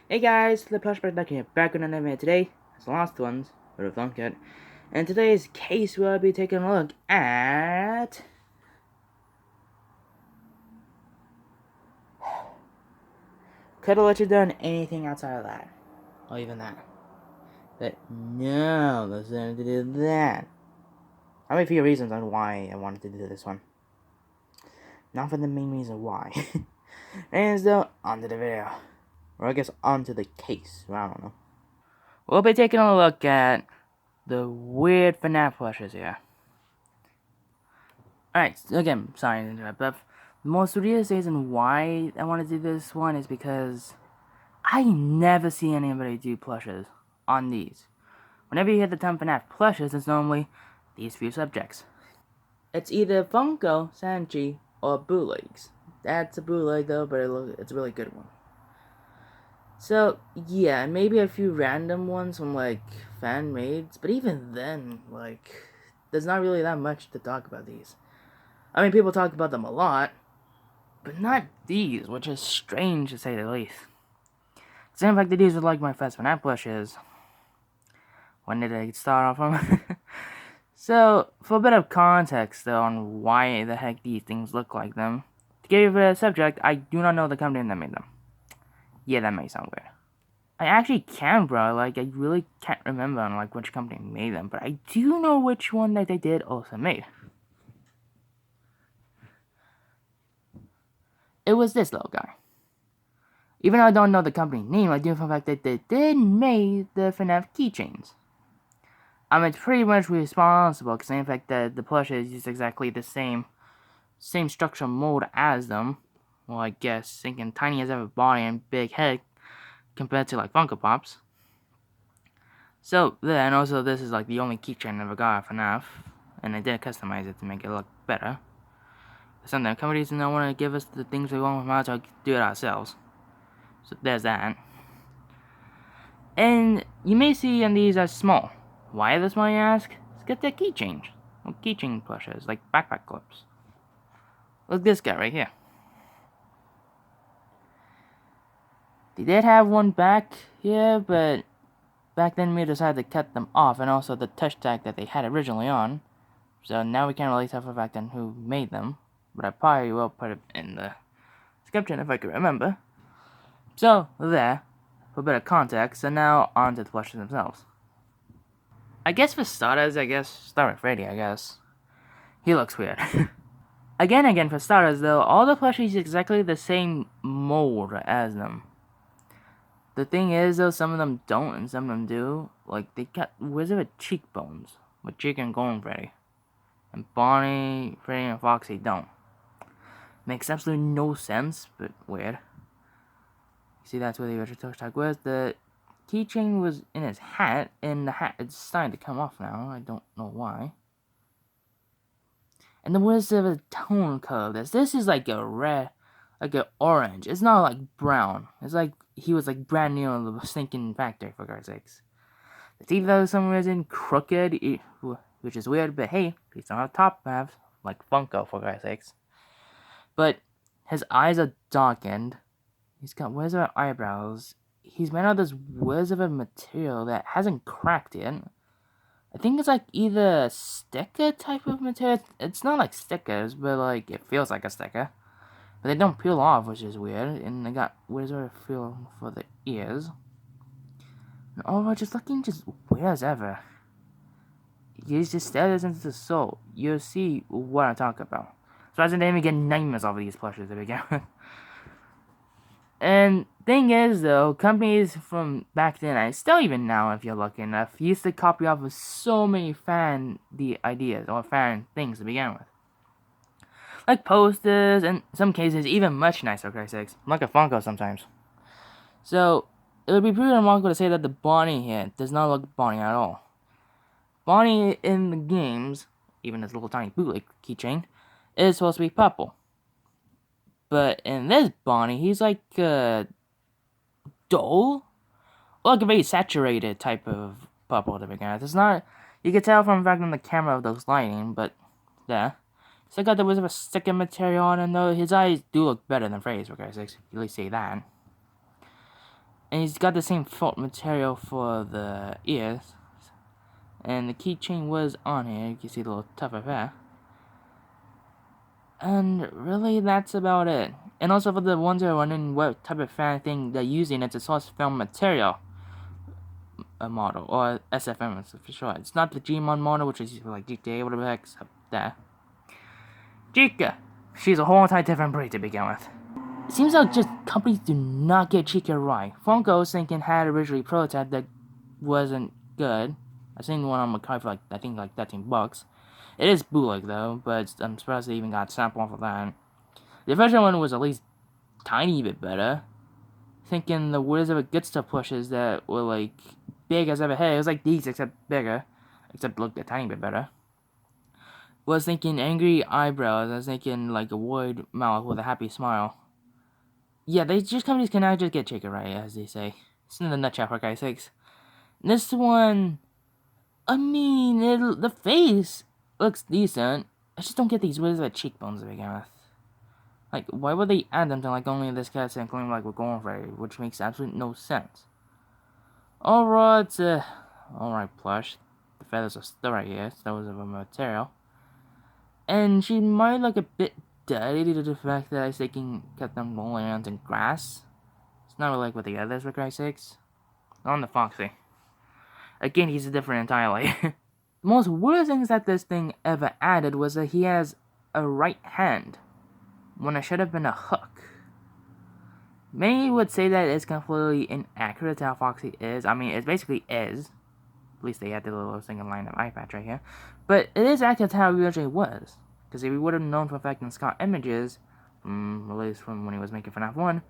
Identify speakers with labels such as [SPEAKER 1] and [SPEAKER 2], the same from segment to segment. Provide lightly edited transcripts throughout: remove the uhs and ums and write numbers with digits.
[SPEAKER 1] Hey guys, the Plush back here, back with another video today. It's the last ones, but have thunk it. In today's case, we'll be taking a look at could have let you done anything outside of that, or even that. But no, let's not do that. I have a few reasons on why I wanted to do this one. Not for the main reason why. And so, onto the video. Or I guess onto the case, I don't know. We'll be taking a look at the weird FNAF plushes here. Alright, again, sorry to interrupt, but the most ridiculous reason why I want to do this one is because I never see anybody do plushes on these. Whenever you hit the term FNAF plushes, it's normally these few subjects. It's either Funko, Sanchi, or bootlegs. That's a bootleg though, but it's a really good one. So, yeah, maybe a few random ones from, like, fan-mades, but even then, like, there's not really that much to talk about these. I mean, people talk about them a lot, but not these, which is strange to say the least. Same fact that these are like my first FNAF plushes. When did I start off from? So, for a bit of context, though, on why the heck these things look like them, to give you a subject, I do not know the company that made them. Yeah, that may sound weird. I actually can, bro. Like, I really can't remember on, like, which company made them, but I do know which one that they did also made. It was this little guy. Even though I don't know the company name, I do know for the fact that they did make the FNAF keychains. I mean, it's pretty much responsible, because in fact the plush is just exactly the same structural mold as them. Well, I guess, thinking tiny as ever body and big head, compared to, like, Funko Pops. So, and also this is, like, the only keychain I ever got for FNAF, and I did customize it to make it look better. Sometimes companies don't want to give us the things we want, we might as well do it ourselves. So there's that. And you may see on these as small. Why this one, you ask? It's got that keychain. Well, keychain plushes, like backpack clips. Look at this guy right here. They did have one back here, but back then we decided to cut them off, and also the touch tag that they had originally on. So now we can't really tell for a fact on who made them, but I probably will put it in the description if I can remember. So, there, for a bit of context, and now on to the plushes themselves. I guess for starters, start with Freddy, I guess. He looks weird. Again, for starters, though, all the plushies are exactly the same mold as them. The thing is, though, some of them don't and some of them do. Like, they got Wizard of cheekbones with Chicken and Golden Freddy. And Bonnie, Freddy, and Foxy don't. Makes absolutely no sense, but weird. See, that's where the original touch tag was. The keychain was in his hat, and the hat is starting to come off now. I don't know why. And the Wizard of the tone color of this. This is like a red, like an orange. It's not like brown. It's like he was like brand new in the stinking factory, for God's sakes. The teeth, though, for some reason, crooked, which is weird, but hey, he's don't have top halves, like Funko, for God's sakes. But his eyes are darkened. He's got wizard eyebrows. He's made out of this wizard material that hasn't cracked yet. I think it's like either a sticker type of material. It's not like stickers, but like it feels like a sticker. But they don't peel off, which is weird. And they got wizard feel for the ears. And overall, just looking just weird as ever. You just stare this into the soul. You'll see what I'm talking about. So I didn't even get nightmares off of these plushes to begin with. And thing is, though, companies from back then, and still even now, if you're lucky enough, used to copy off of so many ideas or fan things to begin with. Like posters, and in some cases, even much nicer, for Christ's sakes. Like a Funko sometimes. So, it would be pretty remarkable to say that the Bonnie here does not look Bonnie at all. Bonnie in the games, even this little tiny bootleg keychain, is supposed to be purple. But in this Bonnie, he's like dull, like a very saturated type of purple to begin with. It's not, you can tell from the fact on the camera of those lighting, but yeah. So I got the Wizard of a sticker material on, and though his eyes do look better than Freddy's, for God's sakes, you at least say that. And he's got the same felt material for the ears. And the keychain was on here. You can see the little tougher hair. And really, that's about it. And also for the ones that are wondering what type of fan thing they're using, it's a source film material model, or SFM for sure. It's not the Gmon model, which is used for like GTA, whatever the heck, except that. Chica! She's a whole entire different breed to begin with. It seems like just companies do not get Chica right. Funko was thinking had originally prototyped that wasn't good. I seen the one on Makai for like, I think like 13 bucks. It is bootleg though, but I'm surprised they even got sample off of that. The original one was at least tiny bit better. Thinking the Wizards of Good Stuff plushes that were like big as ever had. It was like these except bigger, except looked a tiny bit better. Was thinking angry eyebrows. I was thinking like a wide mouth with a happy smile. Yeah, companies cannot just get Chica right, as they say. It's in the nutshell for God's sakes. This one, I mean, the face looks decent. I just don't get these Wizards of cheekbones to begin with. Like, why would they add them to like only this cat and claim like we're going for it, which makes absolutely no sense. Alright, Plush. The feathers are still right here, so those of a material. And she might look a bit dirty due to the fact that I was thinking cut them rolling around in grass. It's not really like what the others for Christ's sakes. On the Foxy. Again, he's different entirely. The most weird things that this thing ever added was that he has a right hand, when it should have been a hook. Many would say that it's completely inaccurate to how Foxy is. I mean, it basically is. At least they had the little single line of eye patch right here. But it is accurate to how he originally was. Because if we would have known for a fact in Scott Images, released from when he was making FNAF 1,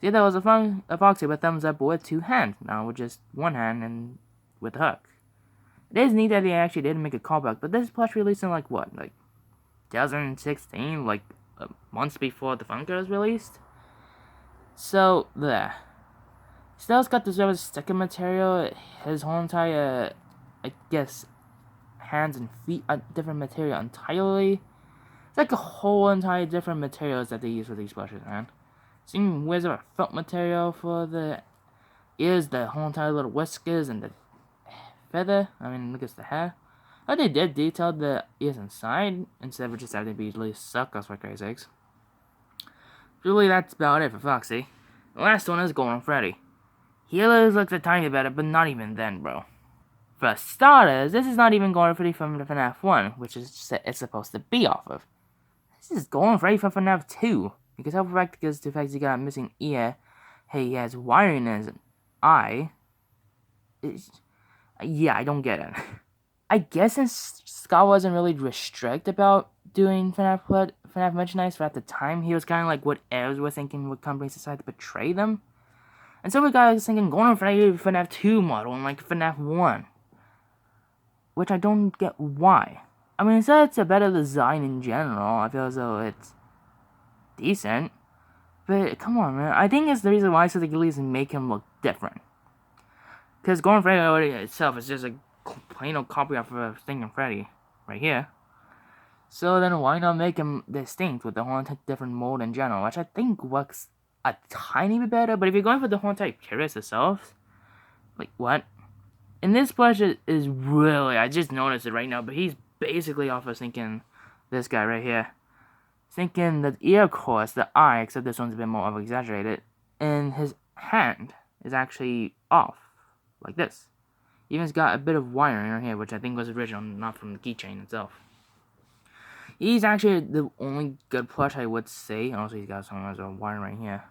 [SPEAKER 1] see that was a Foxy with thumbs up with two hands. Now with just one hand and with a hook. It is neat that they actually did make a callback, but this plush released in like what? Like 2016? Like months before the Funko was released? So, there. Still's got this other sticker material. His whole entire, I guess, hands and feet are different material entirely. It's like a whole entire different materials that they use for these plushes, man. Seeing Wizard of felt material for the ears, the whole entire little whiskers, and the feather. I mean, look at the hair. Oh, they did detail the ears inside, instead of just having to be really suckers for Christ's sakes. Really, that's about it for Foxy. The last one is Golden Freddy. He looks a tiny bit better, but not even then, bro. For starters, this is not even Golden Freddy from the FNAF 1, which is it's supposed to be off of. This is Golden Freddy from FNAF 2. Because how correct because the fact he got a missing ear, hey, he has wiring in his eye. Yeah, I don't get it. I guess since Scott wasn't really strict about doing FNAF merchandise for at the time, he was kind of like what heirs were thinking what companies decided to betray them. And so we got thinking Golden Freddy FNAF 2 model and like FNAF 1. Which I don't get why. I mean, instead it's a better design in general. I feel as though it's decent. But come on, man. I think it's the reason why so they can at least make him look different. Because Golden Freddy already itself is just a plain old copy of a Stinking Freddy right here. So then why not make him distinct with the whole entire different mold in general, which I think works a tiny bit better. But if you're going for the whole entire Curious itself, like what? And this plush is really, I just noticed it right now, but he's basically off of thinking this guy right here. Thinking the ear, of course, the eye, except this one's a bit more of exaggerated, and his hand is actually off, like this. Even's got a bit of wiring right here, which I think was original, not from the keychain itself. He's actually the only good plush I would say. Also, he's got some of his wiring right here.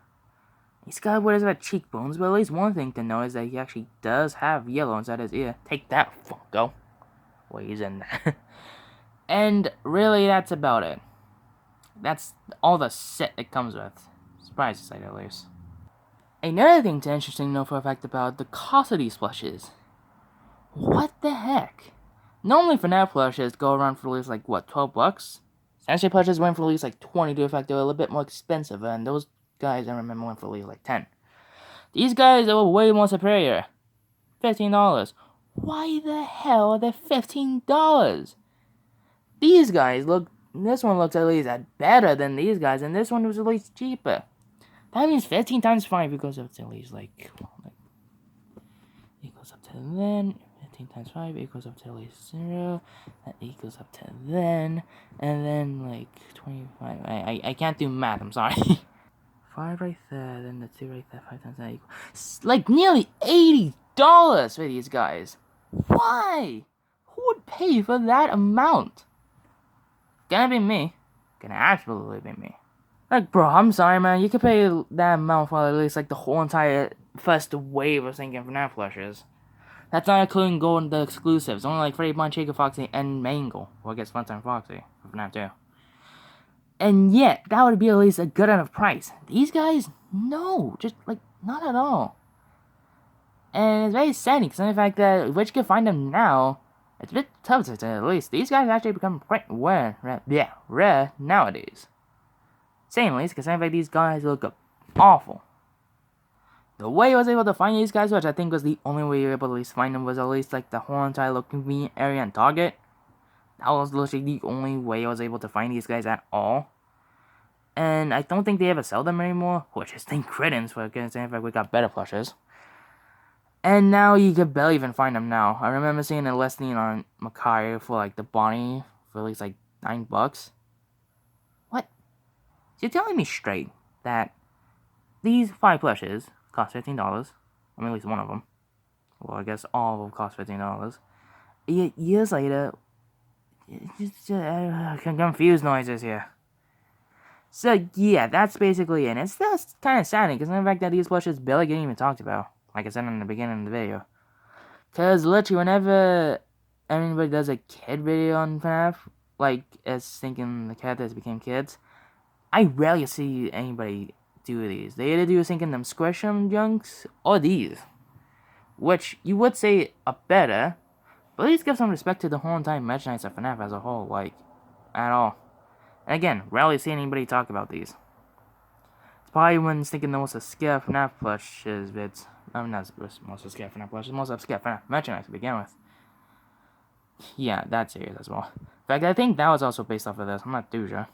[SPEAKER 1] He's got what is that cheekbones, but at least one thing to know is that he actually does have yellow inside his ear. Take that, Funko. Well, he's in there. And really, that's about it. That's all the set it comes with. Surprise to say at least. Another thing to interesting know for a fact about the cost of these plushes. What the heck? Normally FNAF plushes go around for at least like what, 12 bucks? Actually plushes went for at least like 20 due to the fact they were a little bit more expensive, and those guys I remember went for at least like 10. These guys are way more superior. $15. Why the hell are they $15? These guys look, this one looks at least better than these guys, and this one was at least cheaper. That means 15 times 5 because it's at least like equals up to then. 15 times 5 equals up to at least 0. That equals up to then. And then, like, 25. I can't do math, I'm sorry. 5 right there, then the 2 right there, 5 times that equals... Like, nearly $80 for these guys. Why? Who would pay for that amount? Gonna be me. Gonna absolutely be me. Like, bro, I'm sorry, man. You could pay that amount for at least, like, the whole entire first wave of sinking FNAF plushes. That's not including gold the exclusives. Only, like, Freddy Bunch, Chica Foxy, and Mangle. Well, I guess Funtime Foxy for FNAF 2. And yet, that would be at least a good enough price. These guys, no. Just, like, not at all. And it's very sad, because the fact that which you can find them now, it's a bit tough to say at least. These guys actually become quite rare nowadays. Same at least, because in fact these guys look awful. The way I was able to find these guys, which I think was the only way you were able to at least find them, was at least like the whole entire little convenient area in Target. That was literally the only way I was able to find these guys at all. And I don't think they ever sell them anymore, which is thank credence for because in fact we got better plushes. And now you could barely even find them now. I remember seeing a listing on Makai for like the Bonnie for at least like $9. What? So you're telling me straight that these 5 plushes cost $15? I mean, at least one of them. Well, I guess all of them cost $15. Yet years later, confused noises here. So yeah, that's basically it. It's just kind of sad because the fact that these plushes barely get even talked about. Like I said in the beginning of the video. Because literally whenever anybody does a kid video on FNAF, like as thinking the characters became kids, I rarely see anybody do these. They either do thinking them squish 'em junks or these. Which you would say are better, but at least give some respect to the whole entire merchandise of FNAF as a whole, like, at all. And again, rarely see anybody talk about these. It's probably when thinking the most obscure FNAF plushes vids. I mean, not most obscure FNAF plushes, most obscure FNAF merchandise to begin with. Yeah, that series as well. In fact, I think that was also based off of this. I'm not too sure.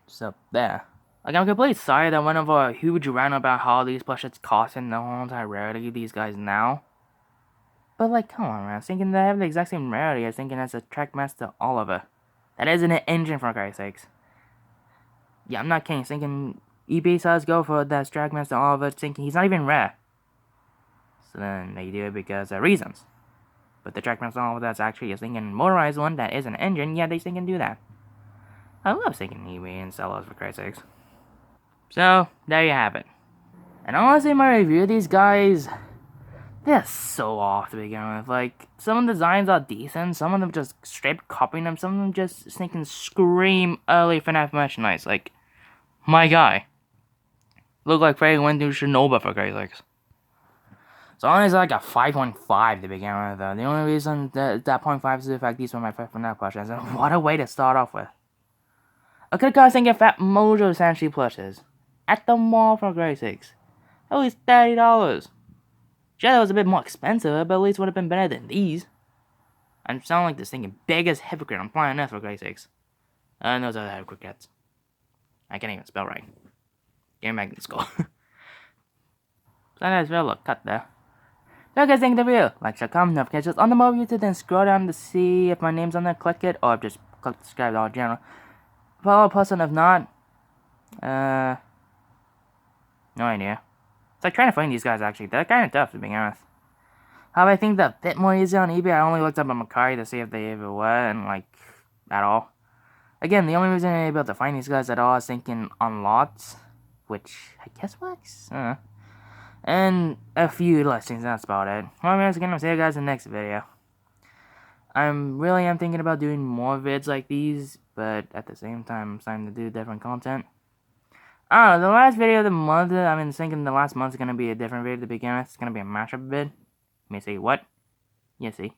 [SPEAKER 1] So, there. Like, I'm completely sorry that went over a huge rant about how these plushes cost and the whole entire rarity of these guys now. But, like, come on, man. I was thinking they have the exact same rarity as thinking as a Trackmaster Oliver. That isn't an engine, for Christ's sakes. Yeah, I'm not kidding. Thinking eBay sellers go for that Trackmaster Oliver, thinking he's not even rare. So then they do it because of reasons. But the Trackmaster Oliver that's actually a thinking motorized one that is an engine, yeah, they can do that. I love thinking eBay and sellers, for Christ's sakes. So, there you have it. And honestly, my review of these guys, they're so off to begin with. Like, some of the designs are decent, some of them just straight copying them, some of them just thinking scream early FNAF merchandise. Like, my guy. Look like Freddy went to Chernobyl, for Christ's sakes. So honestly, like a 5.5 to begin with, though. The only reason that 0.5 is the fact these were my favorite FNAF plushes, and what a way to start off with. I could have thinking Fat Mojo Sanshi plushes. At the mall, for Christ's sakes. At least $30. Sure, that was a bit more expensive, but at least would have been better than these. I'm sounding like this thinking biggest hypocrite on planet Earth, for Christ's sakes. Those are the hypocrites. I can't even spell right. Get back to school. So that's real look cut there. So you guys think of the video? Like, share, comment, notifications on the mobile YouTube, then scroll down to see if my name's on there, click it, or just click subscribe to our channel. Follow a person if not. No idea. It's like trying to find these guys actually. They're kind of tough to begin with. However, I think they're a bit more easy on eBay. I only looked up on Macari to see if they ever were, and like, at all. Again, the only reason I'm able to find these guys at all is thinking on lots, which I guess works. And a few listings, that's about it. Well, once again, I'll see you guys in the next video. I'm thinking about doing more vids like these, but at the same time, I'm starting to do different content. I don't know, the last video of the month, I'm thinking the last month's gonna be a different video to begin with. It's gonna be a mashup vid. You may say, what? You see.